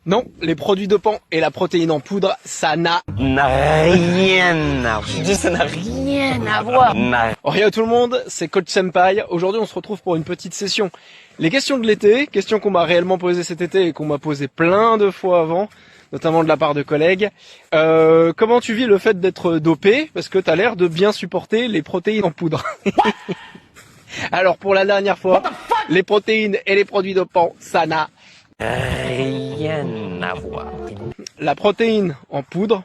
Non, les produits dopants et la protéine en poudre, ça n'a Rien à voir. Je dis, ça n'a rien à voir. rien. Tout le monde, c'est Coach Senpai. Aujourd'hui, on se retrouve pour une petite session. Les questions de l'été, questions qu'on m'a réellement posées cet été et qu'on m'a posées plein de fois avant, notamment de la part de collègues. Comment tu vis le fait d'être dopé? Parce que t'as l'air de bien supporter les protéines en poudre. Alors, pour la dernière fois, les protéines et les produits dopants, ça n'a Rien à voir. La protéine en poudre,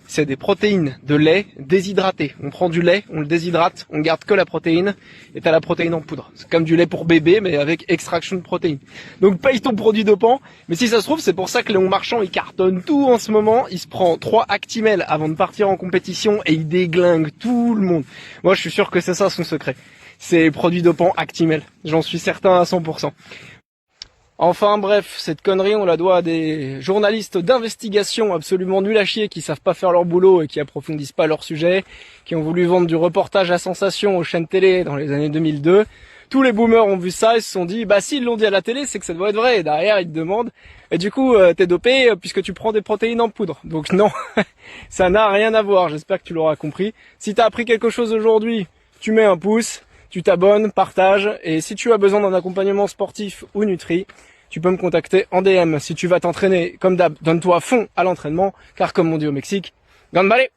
c'est des protéines de lait déshydratées. On prend du lait, on le déshydrate, on garde que la protéine, et t'as la protéine en poudre. C'est comme du lait pour bébé, mais avec extraction de protéines. Donc paye ton produit dopant, mais si ça se trouve, c'est pour ça que Léon Marchand, il cartonne tout en ce moment. Il se prend 3 Actimel avant de partir en compétition, et il déglingue tout le monde. Moi, je suis sûr que c'est ça son secret. C'est produit dopant Actimel. J'en suis certain à 100%. Enfin bref, cette connerie on la doit à des journalistes d'investigation absolument nuls à chier qui savent pas faire leur boulot et qui approfondissent pas leur sujet, qui ont voulu vendre du reportage à sensation aux chaînes télé dans les années 2002. Tous les boomers ont vu ça et se sont dit bah s'ils l'ont dit à la télé c'est que ça doit être vrai, et derrière ils te demandent et du coup t'es dopé puisque tu prends des protéines en poudre. Donc non, ça n'a rien à voir, j'espère que tu l'auras compris. Si t'as appris quelque chose aujourd'hui, tu mets un pouce, tu t'abonnes, partages, et si tu as besoin d'un accompagnement sportif ou nutri, tu peux me contacter en DM. Si tu vas t'entraîner, comme d'hab, donne-toi à fond à l'entraînement, car comme on dit au Mexique, Gambale!